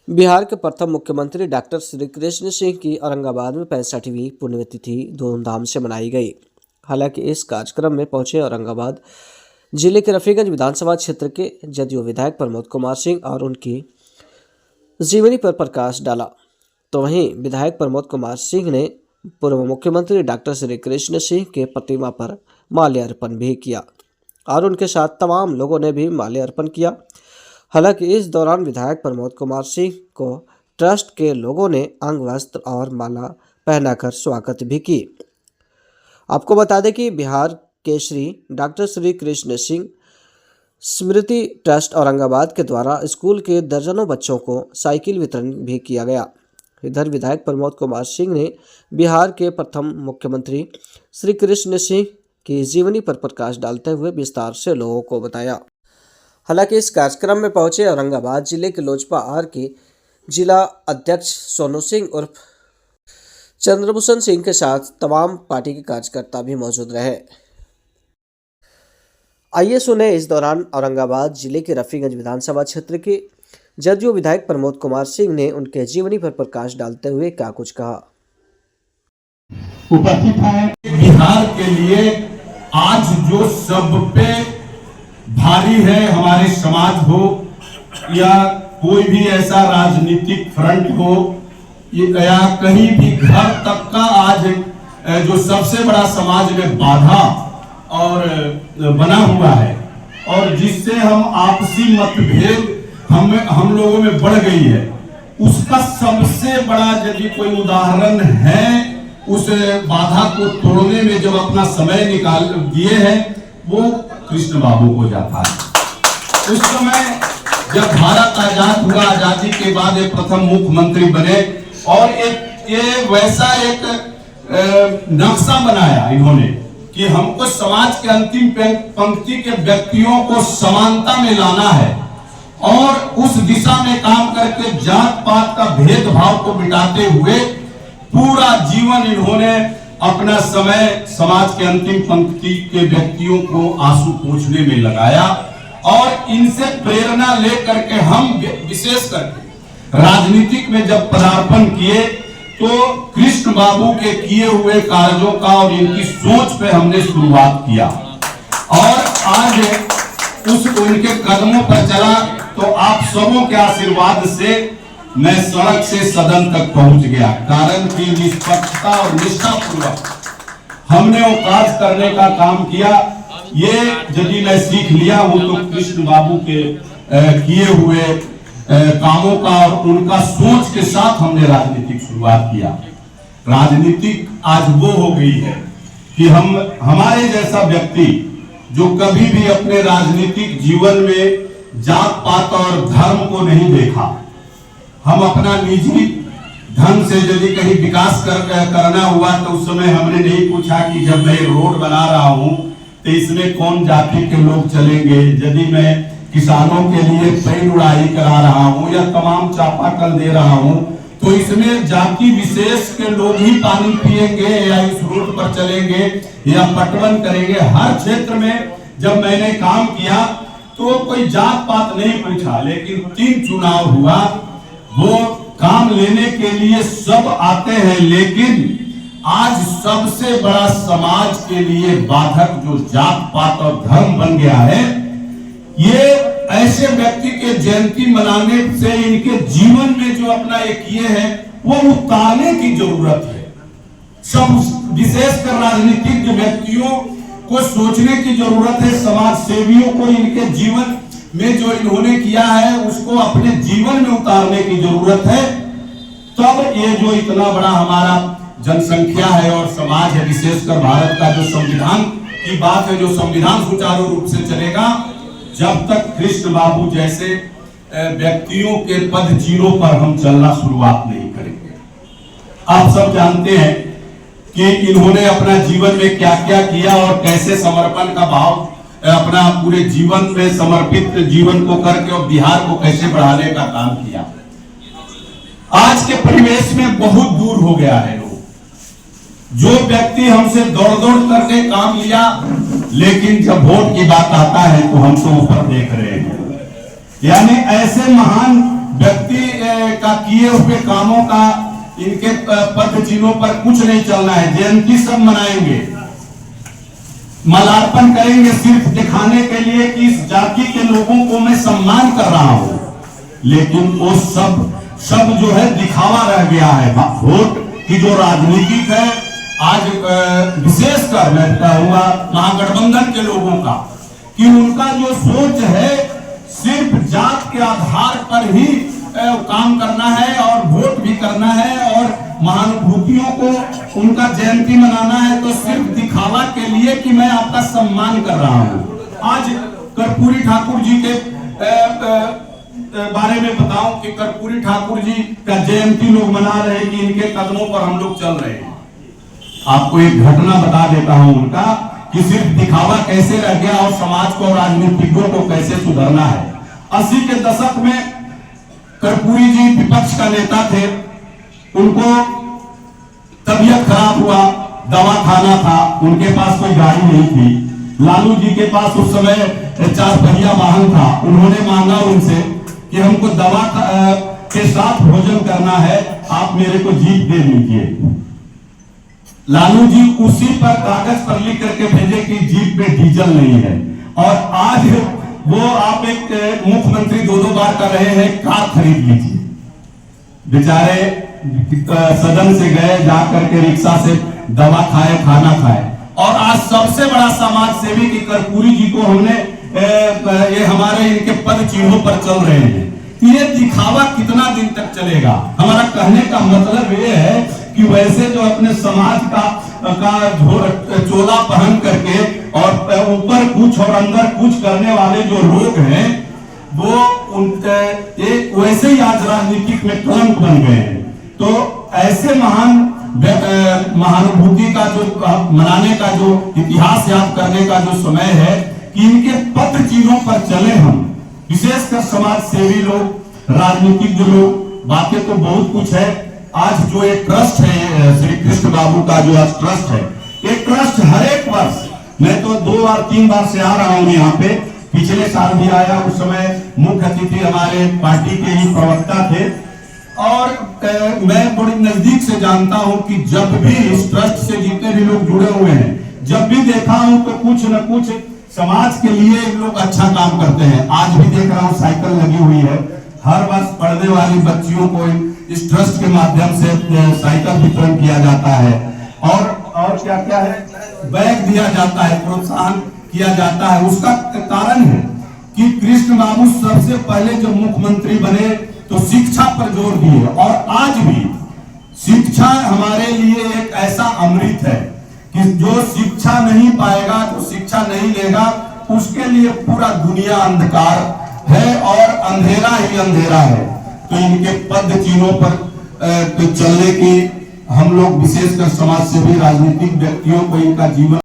बिहार के प्रथम मुख्यमंत्री डॉक्टर श्री कृष्ण सिंह की औरंगाबाद में 65वीं पुण्यतिथि धूमधाम से मनाई गई। हालांकि इस कार्यक्रम में पहुंचे औरंगाबाद जिले के रफीगंज विधानसभा क्षेत्र के जदयू विधायक प्रमोद कुमार सिंह और उनकी जीवनी पर प्रकाश डाला। तो वहीं विधायक प्रमोद कुमार सिंह ने पूर्व मुख्यमंत्री डॉक्टर श्री कृष्ण सिंह के प्रतिमा पर माल्यार्पण भी किया और उनके साथ तमाम लोगों ने भी माल्यार्पण किया। हालांकि इस दौरान विधायक प्रमोद कुमार सिंह को ट्रस्ट के लोगों ने अंग वस्त्र और माला पहनाकर स्वागत भी की। आपको बता दें कि बिहार के श्री डॉक्टर श्री कृष्ण सिंह स्मृति ट्रस्ट औरंगाबाद के द्वारा स्कूल के दर्जनों बच्चों को साइकिल वितरण भी किया गया। इधर विधायक प्रमोद कुमार सिंह ने बिहार के प्रथम मुख्यमंत्री श्री कृष्ण सिंह की जीवनी पर प्रकाश डालते हुए विस्तार से लोगों को बताया। हालांकि इस कार्यक्रम में पहुंचे औरंगाबाद जिले के लोजपा आर के जिला अध्यक्ष सोनू सिंह उर्फ चंद्रभूषण सिंह के साथ तमाम पार्टी के कार्यकर्ता भी मौजूद रहे। आइए सुने इस दौरान औरंगाबाद जिले के रफीगंज विधानसभा क्षेत्र के जदयू विधायक प्रमोद कुमार सिंह ने उनके जीवनी पर प्रकाश डालते हुए क्या कुछ कहा। उपस्थित है बिहार के लिए आज जो सब पे भारी है, हमारे समाज हो या कोई भी ऐसा राजनीतिक फ्रंट हो या कहीं भी घर तक का आज जो सबसे बड़ा समाज में बाधा और बना हुआ है और जिससे हम आपसी मतभेद हम लोगों में बढ़ गई है, उसका सबसे बड़ा यदि कोई उदाहरण है, उस बाधा को तोड़ने में जब अपना समय निकाल दिए हैं वो कृष्ण बाबू को जाता है। उस समय जब भारत आजाद हुआ, आजादी के बाद ये प्रथम मुख्यमंत्री बने और ये वैसा एक नक्शा बनाया इन्होंने कि हमको समाज के अंतिम पंक्ति के व्यक्तियों को समानता में लाना है और उस दिशा में काम करके जात पात का भेदभाव को मिटाते हुए पूरा जीवन इन्होंने अपना समय समाज के अंतिम पंक्ति के व्यक्तियों को आंसू पोंछने में लगाया और इनसे प्रेरणा लेकर के हम विशेष करके राजनीतिक में जब पदार्पण किए तो कृष्ण बाबू के किए हुए कार्यों का और इनकी सोच पे हमने शुरुआत किया और आज उनके कदमों पर चला। तो आप सबों के आशीर्वाद से मैं सड़क से सदन तक पहुंच गया, कारण कि निष्पक्षता और निष्ठापूर्वक हमने वो कार्य करने का काम किया। ये यदि मैं सीख लिया हूं तो कृष्ण बाबू के किए हुए कामों का और उनका सोच के साथ हमने राजनीतिक शुरुआत किया। राजनीतिक आज वो हो गई है कि हमारे जैसा व्यक्ति जो कभी भी अपने राजनीतिक जीवन में जात पात और धर्म को नहीं देखा, हम अपना निजी ढंग से यदि कहीं विकास करना हुआ तो उस समय हमने नहीं पूछा कि जब मैं रोड बना रहा हूं तो इसमें कौन जाति के लोग चलेंगे, यदि मैं किसानों के लिए पेड़ उड़ाई करा रहा हूं या तमाम चापाकल दे रहा हूं तो इसमें जाति विशेष के लोग ही पानी पिएंगे या इस रोड पर चलेंगे या पटवन करेंगे। हर क्षेत्र में जब मैंने काम किया तो कोई जात पात नहीं पूछा, लेकिन 3 चुनाव हुआ, वो काम लेने के लिए सब आते हैं, लेकिन आज सबसे बड़ा समाज के लिए बाधक जो जात पात और धर्म बन गया है, ये ऐसे व्यक्ति के जयंती मनाने से इनके जीवन में जो अपना एक ये है वो उतारने की जरूरत है। सब विशेषकर राजनीतिक व्यक्तियों को सोचने की जरूरत है, समाज सेवियों को इनके जीवन में जो इन्होंने किया है उसको अपने जीवन में उतारने की जरूरत है। तब ये जो इतना बड़ा हमारा जनसंख्या है और समाज है, विशेषकर भारत का जो संविधान की बात है, जो संविधान सुचारू रूप से चलेगा, जब तक कृष्ण बाबू जैसे व्यक्तियों के पद जीरो पर हम चलना शुरुआत नहीं करेंगे। आप सब जानते हैं कि इन्होंने अपना जीवन में क्या क्या किया और कैसे समर्पण का भाव अपना पूरे जीवन में समर्पित जीवन को करके और बिहार को कैसे बढ़ाने का काम किया। आज के परिवेश में बहुत दूर हो गया है लोग, जो व्यक्ति हमसे दौड़ दौड़ करके काम लिया, लेकिन जब वोट की बात आता है तो हम तो ऊपर देख रहे हैं। यानी ऐसे महान व्यक्ति का इनका किए हुए कामों का, इनके पद चिन्हों पर कुछ नहीं चलना है। जयंती सब मनाएंगे, माल्यार्पण करेंगे सिर्फ दिखाने के लिए कि इस जाति के लोगों को मैं सम्मान कर रहा हूं, लेकिन वो सब जो है दिखावा रह गया है। वोट की जो राजनीतिक है, आज विशेषकर मैं कहूंगा महागठबंधन के लोगों का, कि उनका जो सोच है सिर्फ जात के आधार पर ही काम करना है और वोट भी करना है, और महानुभूतियों को उनका जयंती मनाना है तो सिर्फ दिखावा के लिए कि मैं आपका सम्मान कर रहा हूं। आज कर्पूरी ठाकुर जी के बारे में बताऊं कि कर्पूरी ठाकुर जी का जयंती लोग मना रहे हैं कि इनके कदमों पर हम लोग चल रहे हैं। आपको एक घटना बता देता हूं उनका, कि सिर्फ दिखावा कैसे रह गया और समाज को, राजनीतिज्ञों को कैसे सुधरना है। 80 के दशक में कर्पूरी जी विपक्ष का नेता थे, उनको तबीयत खराब हुआ, दवा खाना था, उनके पास कोई गाड़ी नहीं थी। लालू जी के पास उस समय 4 पहिया वाहन था। उन्होंने मांगा उनसे कि हमको दवा के साथ भोजन करना है, आप मेरे को जीप दे दीजिए। लालू जी उसी पर कागज पर लिख करके भेजे कि जीप में डीजल नहीं है, और आज वो आप एक मुख्यमंत्री 2-2 बार कर रहे हैं, कार खरीद लीजिए। बेचारे सदन से गए, जाकर के रिक्शा से दवा खाए, खाना खाए, और आज सबसे बड़ा समाज सेवी की कर्पूरी जी को हमने ये हमारे इनके पद चिन्हों पर चल रहे हैं। ये दिखावा कितना दिन तक चलेगा? हमारा कहने का मतलब ये है कि वैसे जो अपने समाज का चोला पहन करके और ऊपर कुछ और अंदर कुछ करने वाले जो लोग हैं, वो एक वैसे ही आज राजनीतिक में कलंक बन गए हैं। तो ऐसे महानुभूति का जो मनाने का, जो इतिहास याद करने का जो समय है, कि इनके पद चिन्हों पर चले हम, विशेषकर समाज सेवी लोग, राजनीतिक लोग। बातें तो बहुत कुछ है। आज जो एक ट्रस्ट है श्री कृष्ण बाबू का, जो आज ट्रस्ट है, एक ट्रस्ट हर एक वर्ष, मैं तो 2 बार 3 बार से आ रहा हूं यहाँ पे, पिछले साल भी आया, उस समय मुख्य अतिथि हमारे पार्टी के ही प्रवक्ता थे, और मैं बड़ी नजदीक से जानता हूं कि जब भी इस ट्रस्ट से जितने भी लोग जुड़े हुए हैं, जब भी देखा हूं तो कुछ न कुछ समाज के लिए लोग अच्छा काम करते हैं। आज भी देख रहा हूं साइकिल लगी हुई है, हर वर्ष पढ़ने वाली बच्चियों को इस ट्रस्ट के माध्यम से साइकिल वितरण किया जाता है, और क्या क्या है, बैग दिया जाता है, प्रोत्साहन किया जाता है। उसका कारण है कि कृष्ण बाबू सबसे पहले जब मुख्यमंत्री बने तो शिक्षा पर जोर दिए, और आज भी शिक्षा हमारे लिए एक ऐसा अमृत है कि जो शिक्षा नहीं पाएगा, जो शिक्षा नहीं लेगा, उसके लिए पूरा दुनिया अंधकार है और अंधेरा ही अंधेरा है। तो इनके पद चिन्हों पर चलने की हम लोग, विशेषकर समाज सेवी राजनीतिक व्यक्तियों को, इनका जीवन